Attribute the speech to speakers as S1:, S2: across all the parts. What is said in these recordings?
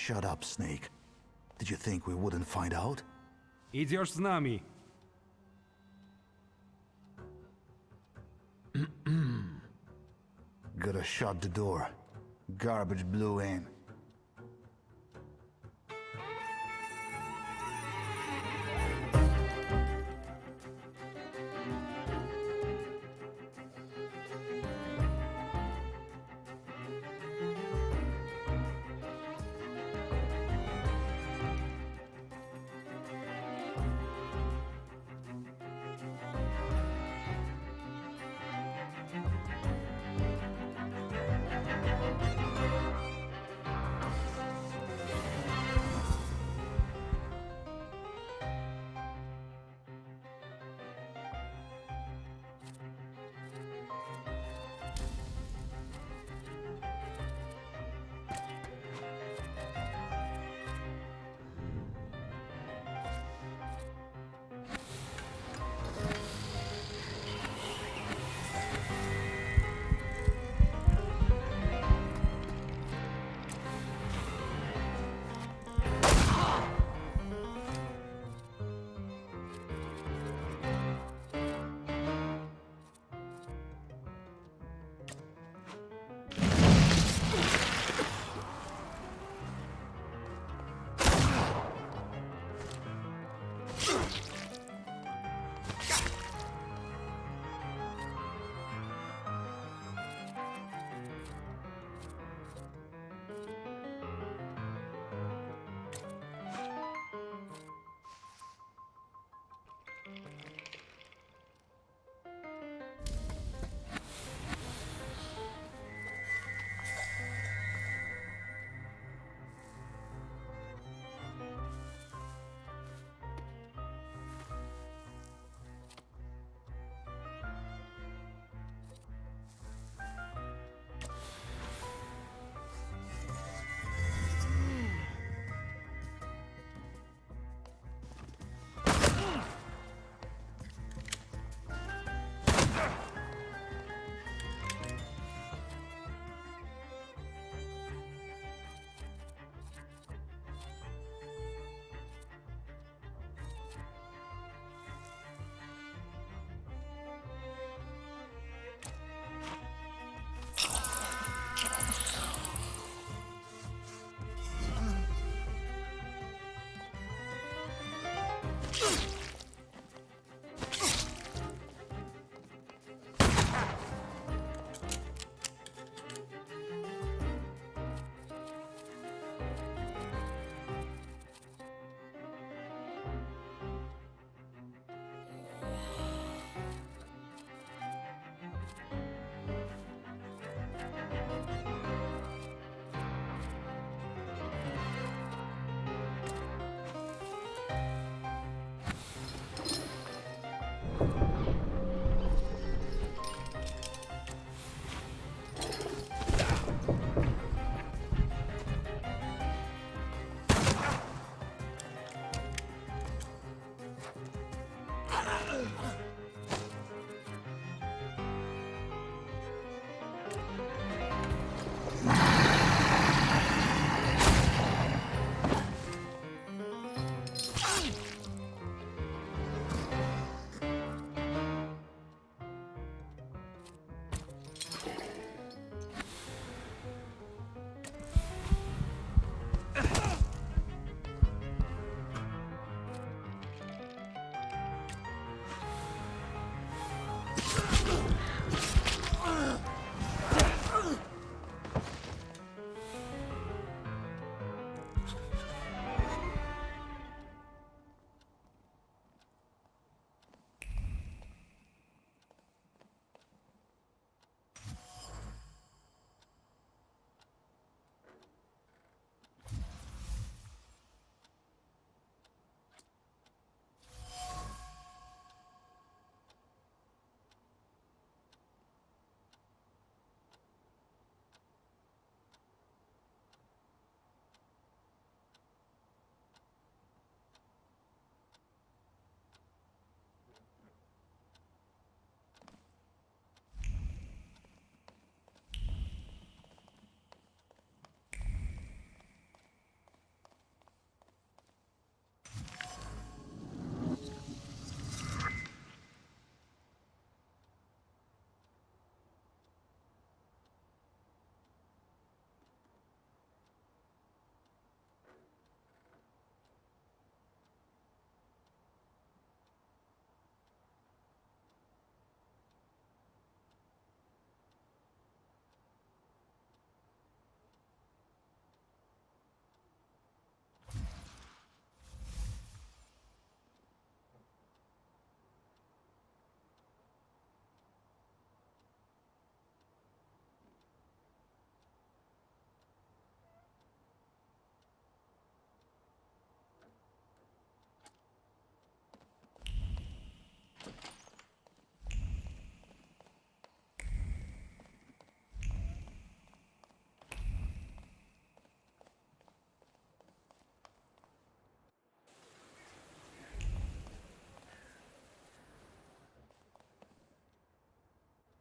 S1: Shut up, Snake. Did you think we wouldn't find out?
S2: Idziesz z nami.
S1: Gotta shut the door. Garbage blew in.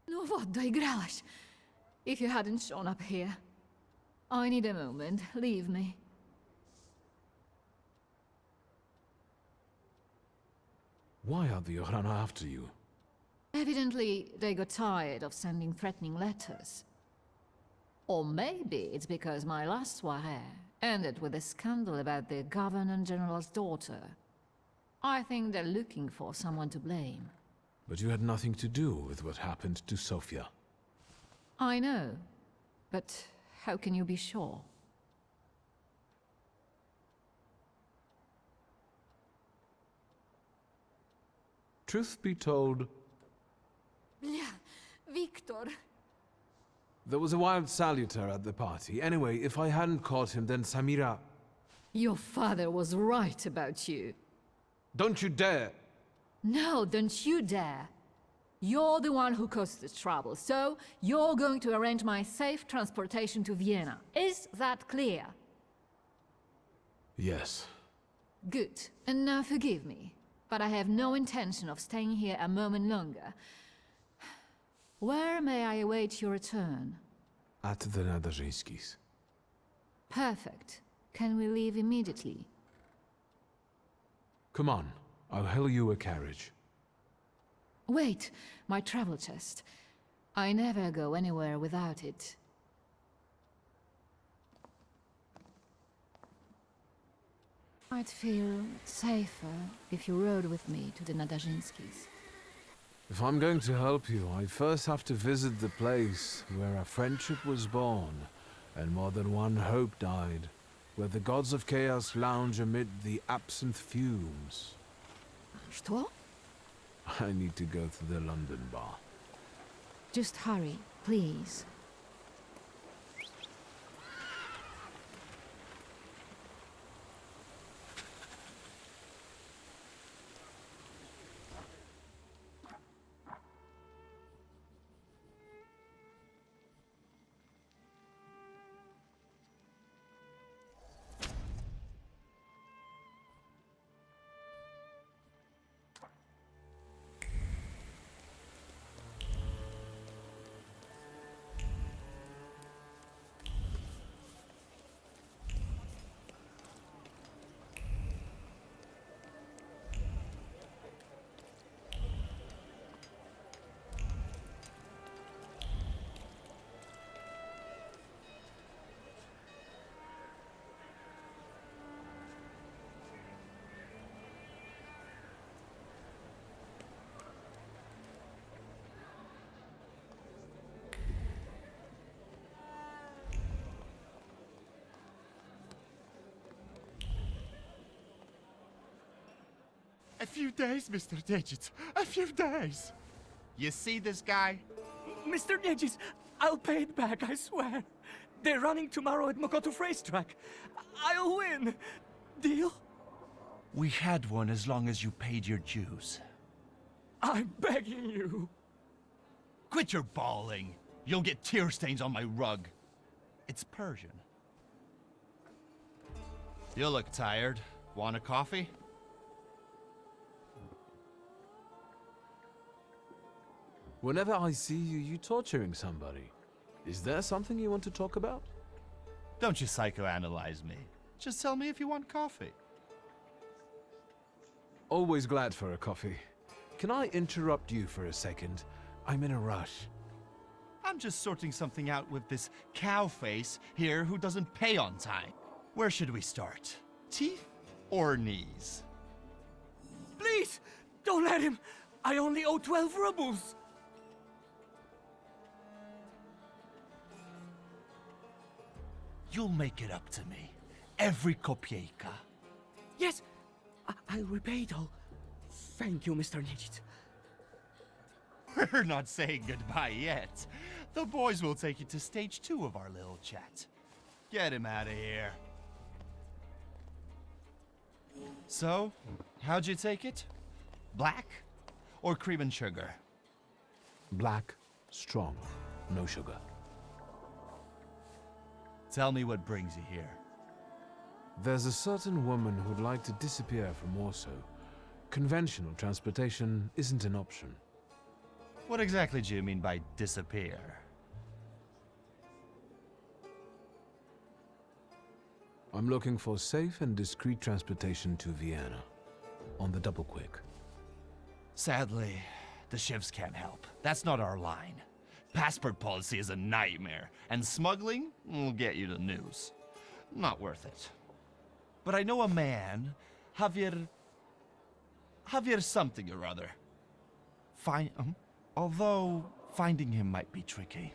S3: No what, doigrałaś? If you hadn't shown up here. I need a moment. Leave me.
S2: Why are the Yohrana after you?
S3: Evidently, they got tired of sending threatening letters. Or maybe it's because my last soirée ended with a scandal about the Governor-General's daughter. I think they're looking for someone to blame.
S2: But you had nothing to do with what happened to Sofia.
S3: I know, but how can you be sure?
S2: Truth be told,
S3: Blia, Victor.
S2: there was a wild saluter at the party. Anyway, if I hadn't caught him, then Samira...
S3: Your father was right about you.
S2: Don't you dare!
S3: No, don't you dare. You're the one who caused the trouble, so you're going to arrange my safe transportation to Vienna. Is that clear?
S2: Yes.
S3: Good. And now forgive me, but I have no intention of staying here a moment longer. Where may I await your return?
S2: At the Nadarzyńskis.
S3: Perfect. Can we leave immediately?
S2: Come on, I'll hail you a carriage.
S3: Wait, my travel chest. I never go anywhere without it. I'd feel safer if you rode with me to the Nadarzyńskis.
S2: If I'm going to help you, I first have to visit the place where a friendship was born, and more than one hope died, where the gods of chaos lounge amid the absinthe fumes.
S3: Что?
S2: I need to go to the London bar.
S3: Just hurry, please.
S4: A few days, Mr. Digits. A few days. You see this guy?
S5: Mr. Nedges, I'll pay it back, I swear. They're running tomorrow at Mokotów racetrack. I'll win. Deal?
S4: We had one as long as you paid your dues.
S5: I'm begging you.
S4: Quit your bawling. You'll get tear stains on my rug. It's Persian. You look tired. Want a coffee?
S2: Whenever I see you, you torturing somebody. Is there something you want to talk about?
S4: Don't you psychoanalyze me. Just tell me if you want coffee.
S2: Always glad for a coffee. Can I interrupt you for a second? I'm in a rush.
S4: I'm just sorting something out with this cow face here who doesn't pay on time. Where should we start? Teeth or knees?
S5: Please, don't let him. I only owe 12 rubles.
S4: You'll make it up to me. Every kopieka.
S5: Yes, I'll repay it all. Thank you, Mr. Nedges.
S4: We're not saying goodbye yet. The boys will take you to stage 2 of our little chat. Get him out of here. So, how'd you take it? Black or cream and sugar?
S2: Black, strong, no sugar.
S4: Tell me what brings you here.
S2: There's a certain woman who'd like to disappear from Warsaw. Conventional transportation isn't an option.
S4: What exactly do you mean by disappear?
S2: I'm looking for safe and discreet transportation to Vienna. On the double quick.
S4: Sadly, the ships can't help. That's not our line. Passport policy is a nightmare, and smuggling will get you the news. Not worth it. But I know a man, Javier something or other. Although finding him might be tricky.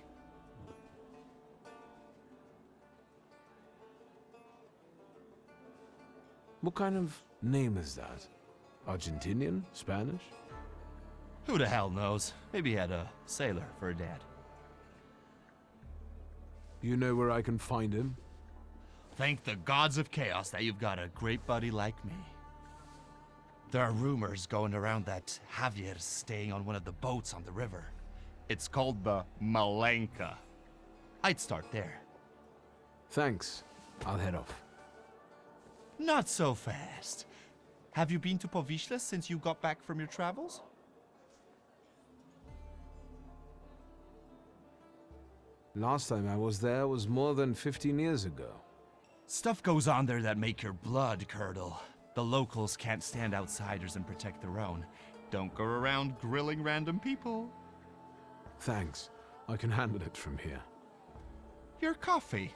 S2: What kind of name is that? Argentinian? Spanish?
S4: Who the hell knows? Maybe he had a sailor for a dad.
S2: You know where I can find him?
S4: Thank the gods of chaos that you've got a great buddy like me. There are rumors going around that Javier's staying on one of the boats on the river. It's called the Malenka. I'd start there.
S2: Thanks. I'll head off.
S4: Not so fast. Have you been to Povishla since you got back from your travels?
S2: Last time I was there was more than 15 years ago.
S4: Stuff goes on there that make your blood curdle. The locals can't stand outsiders and protect their own. Don't go around grilling random people.
S2: Thanks. I can handle it from here.
S4: Your coffee.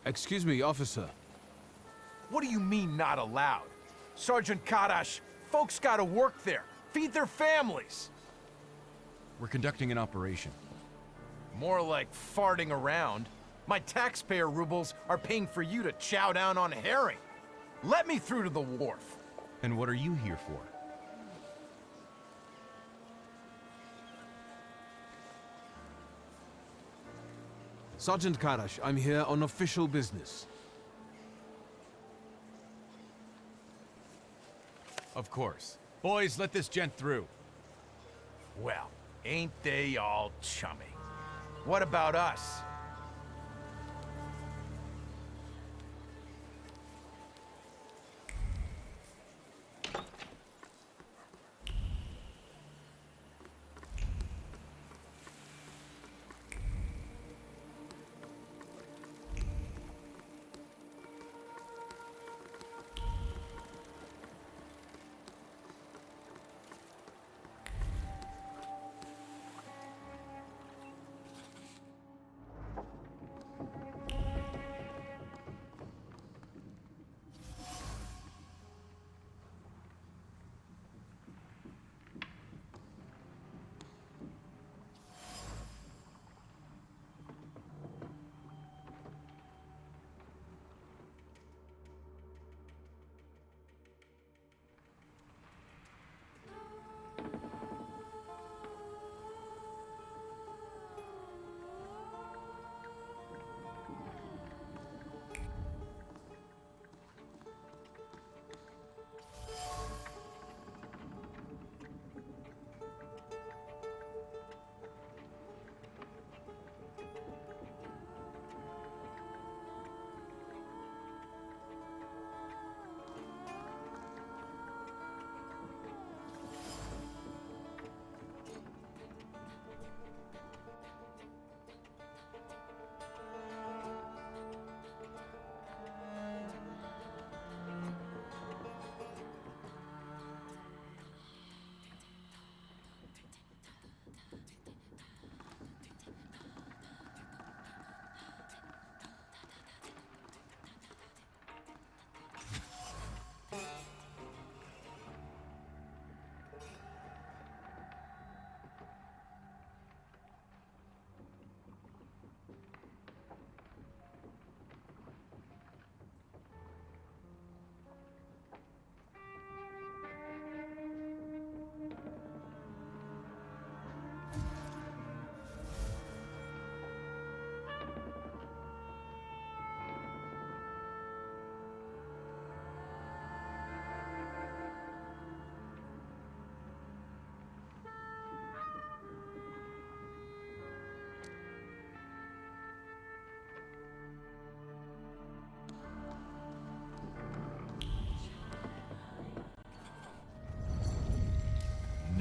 S2: Excuse me, officer.
S6: What do you mean, not allowed? Sergeant Kadash, folks gotta work there, feed their families.
S7: We're conducting an operation.
S6: More like farting around. My taxpayer rubles are paying for you to chow down on herring. Let me through to the wharf.
S7: And what are you here for?
S2: Sergeant Karash, I'm here on official business.
S7: Of course. Boys, let this gent through.
S6: Well, ain't they all chummy? What about us?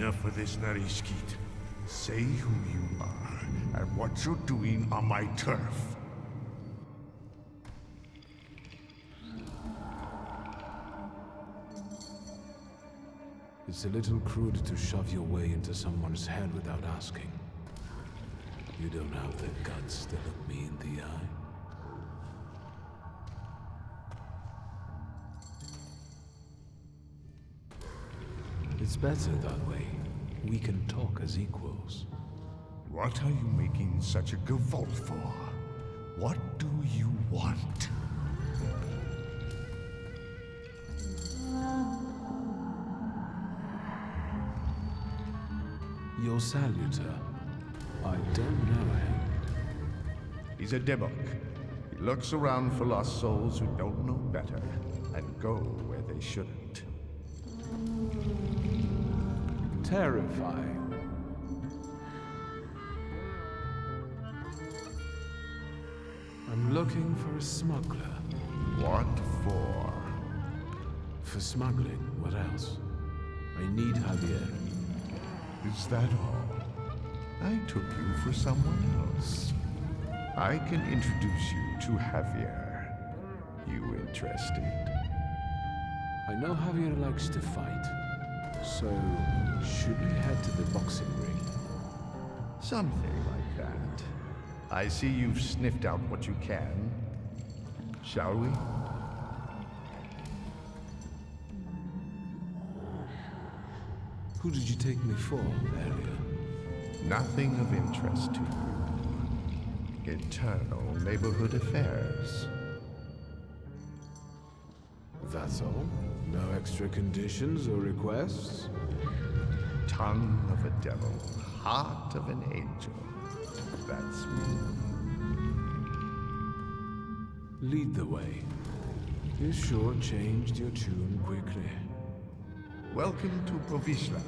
S8: Enough of this Narishkit. Say who you are and what you're doing on my turf.
S2: It's a little crude to shove your way into someone's head without asking. You don't have the guts to look me in the eye. It's better that way. We can talk as equals.
S8: What are you making such a gavolt for? What do you want?
S2: Your salutor. I don't know him.
S8: He's a Debok. He looks around for lost souls who don't know better and go where they shouldn't.
S2: Terrifying. I'm looking for a smuggler.
S8: What for?
S2: For smuggling, what else? I need Javier.
S8: Is that all? I took you for someone else. I can introduce you to Javier. You interested?
S2: I know Javier likes to fight. So, should we head to the boxing ring?
S8: Something like that. I see you've sniffed out what you can. Shall we?
S2: Who did you take me for earlier?
S8: Nothing of interest to you. Internal neighborhood affairs.
S2: That's all? No extra conditions or requests?
S8: Tongue of a devil, heart of an angel. That's me.
S2: Lead the way. You sure changed your tune quickly.
S8: Welcome to Provisla.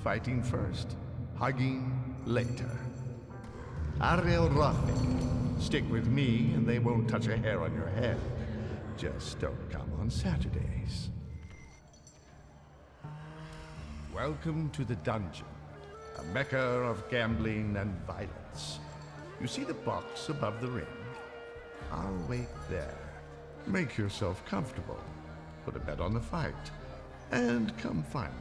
S8: Fighting first, hugging later. Ariel Rothic. Stick with me and they won't touch a hair on your head. Just don't come on Saturdays. Welcome to the dungeon, a mecca of gambling and violence. You see the box above the ring? I'll wait there. Make yourself comfortable. Put a bet on the fight. And come find me.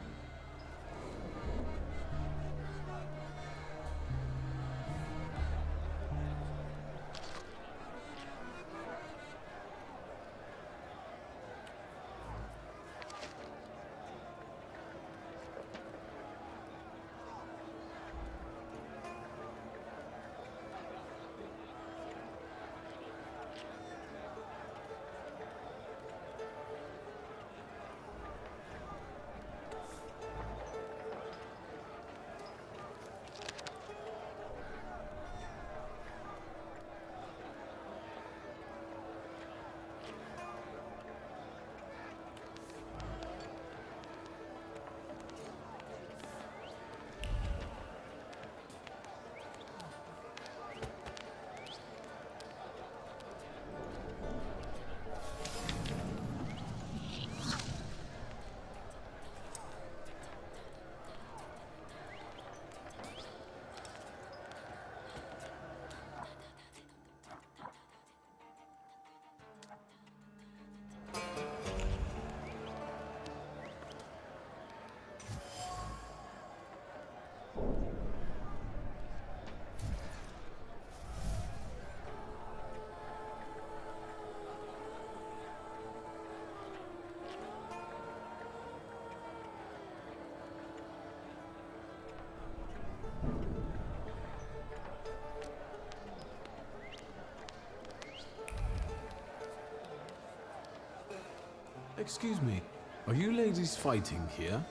S2: Excuse me, are you ladies fighting here?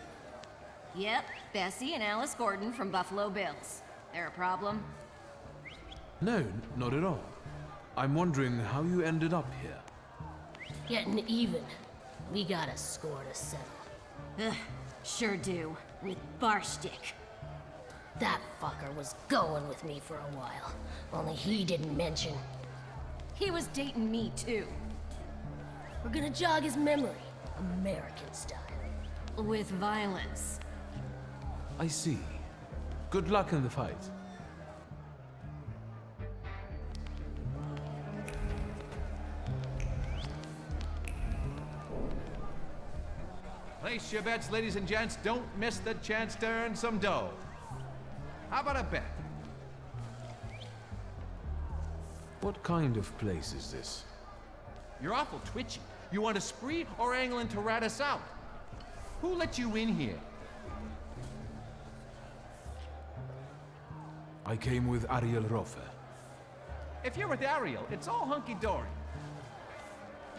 S9: Yep, Bessie and Alice Gordon from Buffalo Bills. There a problem?
S2: No, not at all. I'm wondering how you ended up here.
S10: Getting even. We got a score to settle.
S9: Ugh, sure do. With Barstick.
S10: That fucker was going with me for a while. Only he didn't mention.
S9: He was dating me, too.
S10: We're gonna jog his memory, American style.
S9: With violence.
S2: I see. Good luck in the fight.
S11: Place your bets, ladies and gents. Don't miss the chance to earn some dough. How about a bet?
S2: What kind of place is this?
S11: You're awful twitchy. You want a spree or angling to rat us out? Who let you in here?
S2: I came with Ariel Rofe.
S11: If you're with Ariel, it's all hunky-dory.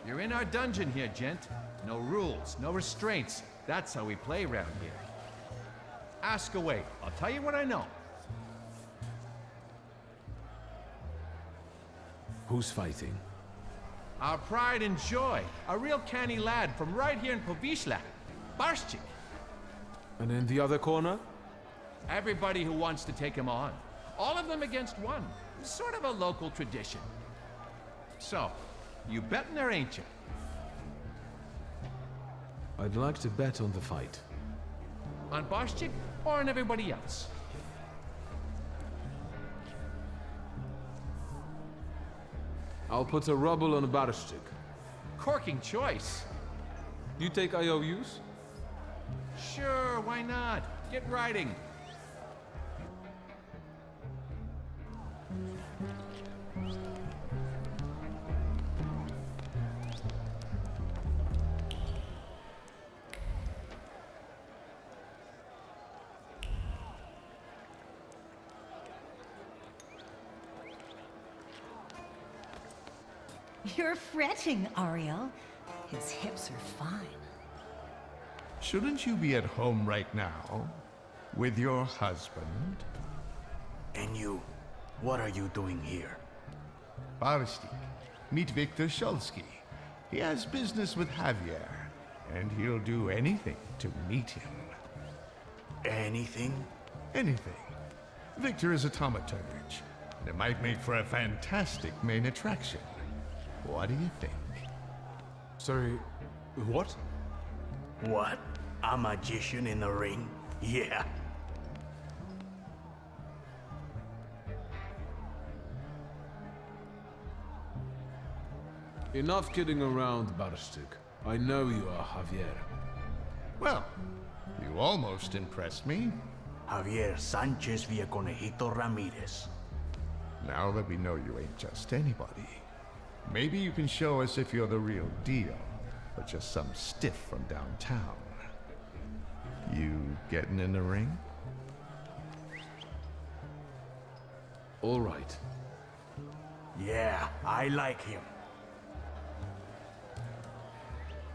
S11: You're in our dungeon here, gent. No rules, no restraints. That's how we play around here. Ask away. I'll tell you what I know.
S2: Who's fighting?
S11: Our pride and joy. A real canny lad from right here in Povishla. Barshchik.
S2: And in the other corner?
S11: Everybody who wants to take him on. All of them against one. Sort of a local tradition. So, you betting there, ain't you?
S2: I'd like to bet on the fight.
S11: On Barshchik or on everybody else?
S2: I'll put a ruble on a Barshchik.
S11: Corking choice.
S2: You take IOUs?
S11: Sure, why not? Get riding.
S12: You're fretting, Ariel. His hips are fine.
S8: Shouldn't you be at home right now? With your husband?
S1: And you, what are you doing here?
S8: Barstik, meet Victor Shulsky. He has business with Javier, and he'll do anything to meet him.
S1: Anything?
S8: Anything. Victor is a Thaumaturge. It might make for a fantastic main attraction. What do you think?
S2: Sorry, what?
S1: What? A magician in the ring? Yeah.
S2: Enough kidding around, Barshchik. I know you are Javier.
S8: Well, you almost impressed me.
S1: Javier Sanchez Villaconejito Ramirez.
S8: Now that we know you ain't just anybody, maybe you can show us if you're the real deal, or just some stiff from downtown. You getting in the ring?
S2: All right.
S1: Yeah, I like him.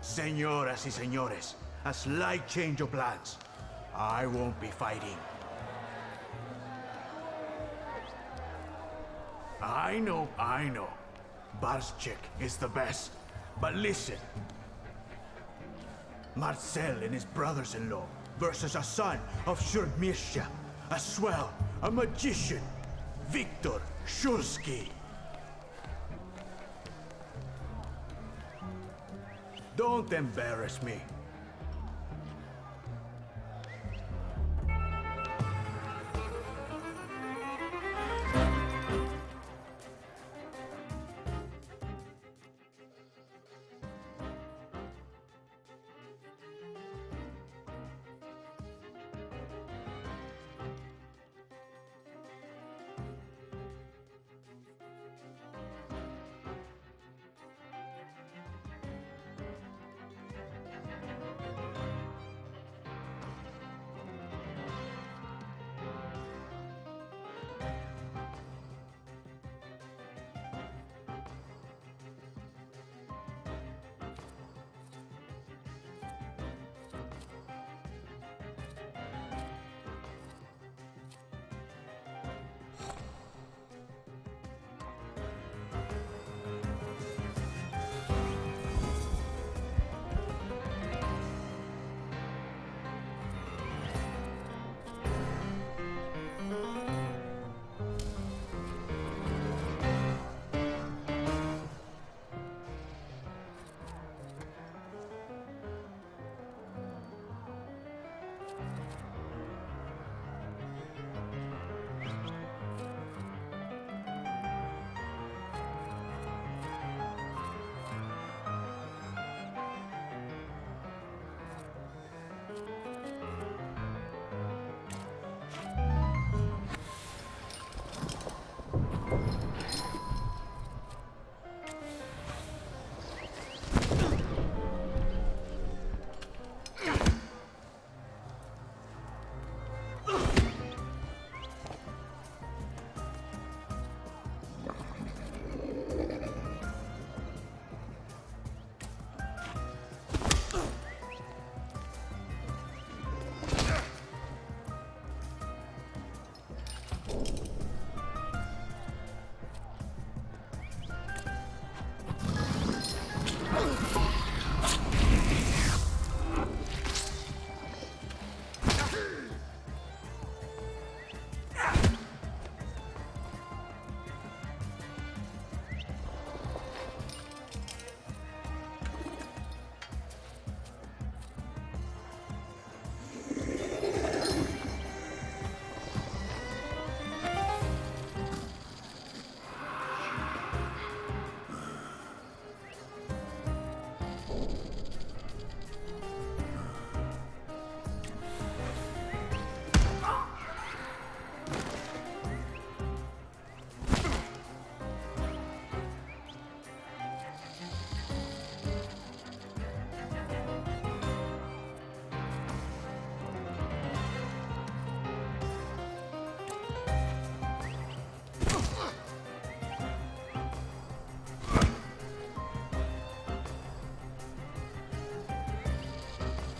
S1: Señoras y señores, a slight change of plans. I won't be fighting. I know. Barshchik is the best. But listen. Marcel and his brothers-in-law versus a son of Shurmirsha, a swell, a magician, Victor Shulsky. Don't embarrass me.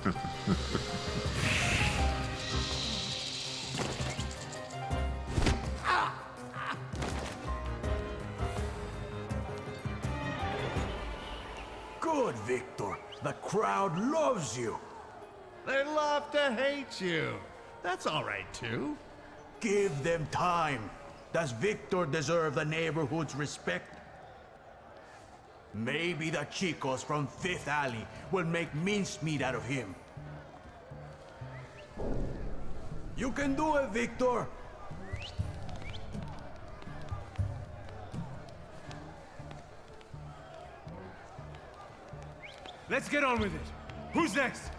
S1: Good, Victor. The crowd loves you.
S8: They love to hate you. That's all right, too.
S1: Give them time. Does Victor deserve the neighborhood's respect? Maybe the chicos from Fifth Alley will make mincemeat out of him. You can do it, Victor!
S5: Let's get on with it. Who's next?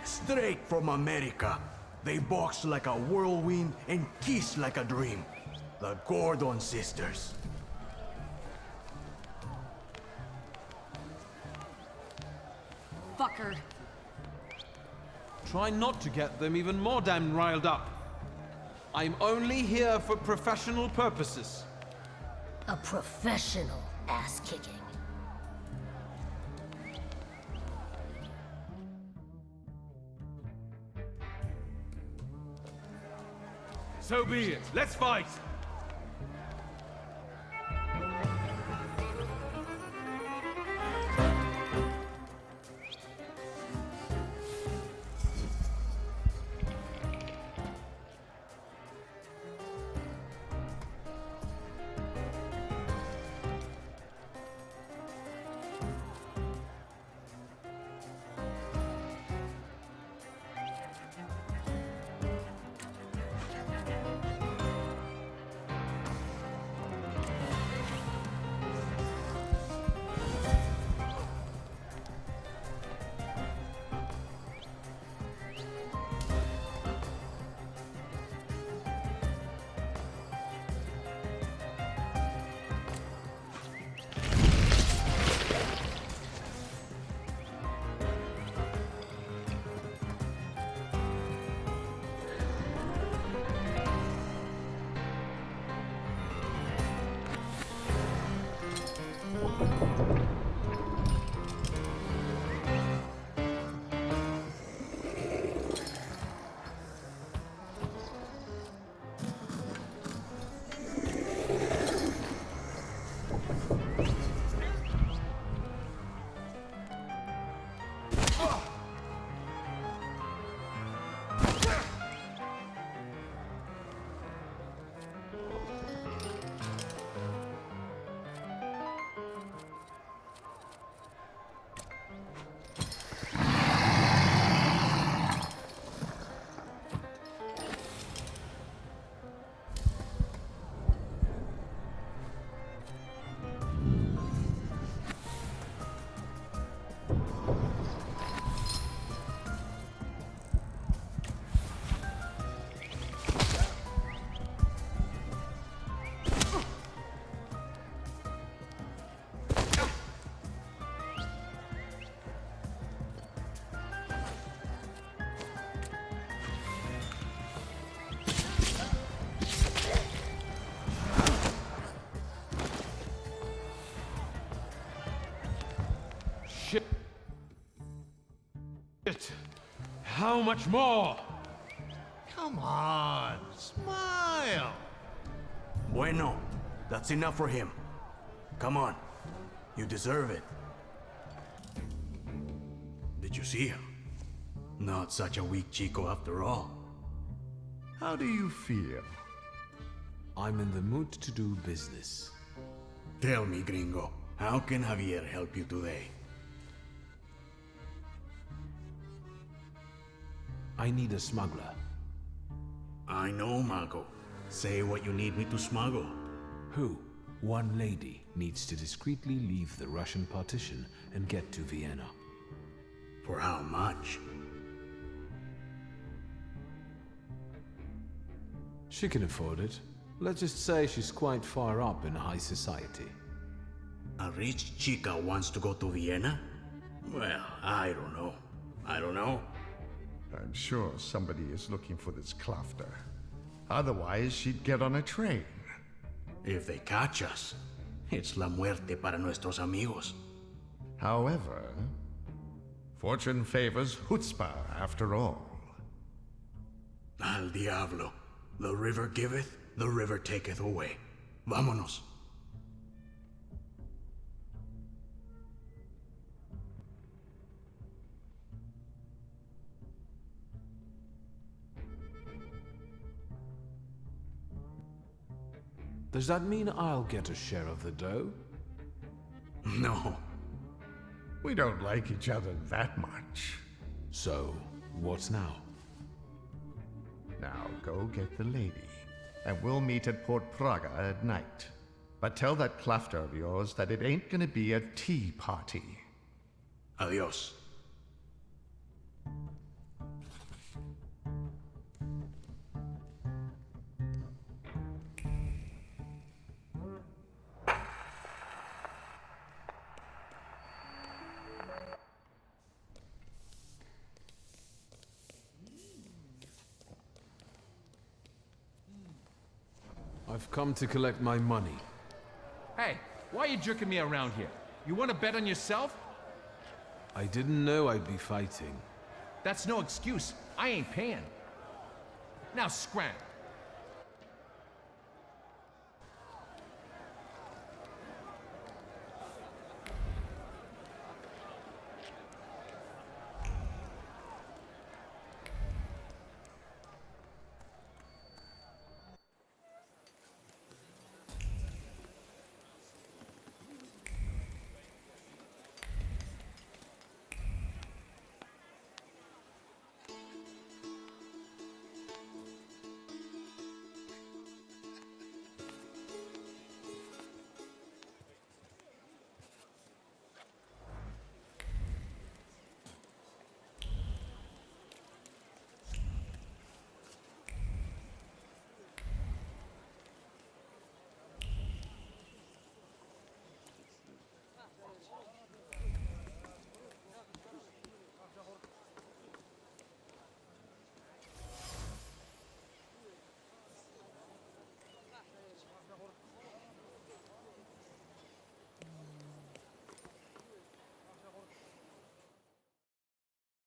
S1: Straight from America. They box like a whirlwind and kiss like a dream. The Gordon sisters.
S9: Fucker.
S2: Try not to get them even more damn riled up. I'm only here for professional purposes.
S10: A professional ass-kicking.
S5: So be it. Let's fight!
S2: How much more?
S8: Come on, smile.
S1: Bueno, that's enough for him. Come on, you deserve it. Did you see him? Not such a weak chico after all.
S8: How do you feel?
S2: I'm in the mood to do business.
S1: Tell me, gringo, how can Javier help you today?
S2: I need a smuggler.
S1: I know, Mago. Say what you need me to smuggle.
S2: Who? One lady needs to discreetly leave the Russian partition and get to Vienna.
S1: For how much?
S2: She can afford it. Let's just say she's quite far up in high society.
S1: A rich chica wants to go to Vienna? Well, I don't know. I don't know.
S8: I'm sure somebody is looking for this Klafter. Otherwise, she'd get on a train.
S1: If they catch us, it's la muerte para nuestros amigos.
S8: However, fortune favors chutzpah after all.
S1: Al diablo. The river giveth, the river taketh away. Vámonos.
S2: Does that mean I'll get a share of the dough?
S1: No.
S8: We don't like each other that much.
S2: So, what's now?
S8: Now go get the lady, and we'll meet at Port Praga at night. But tell that Klafter of yours that it ain't gonna be a tea party.
S1: Adios.
S2: I've come to collect my money.
S11: Hey, why are you jerking me around here? You want to bet on yourself?
S2: I didn't know I'd be fighting.
S11: That's no excuse. I ain't paying. Now scram.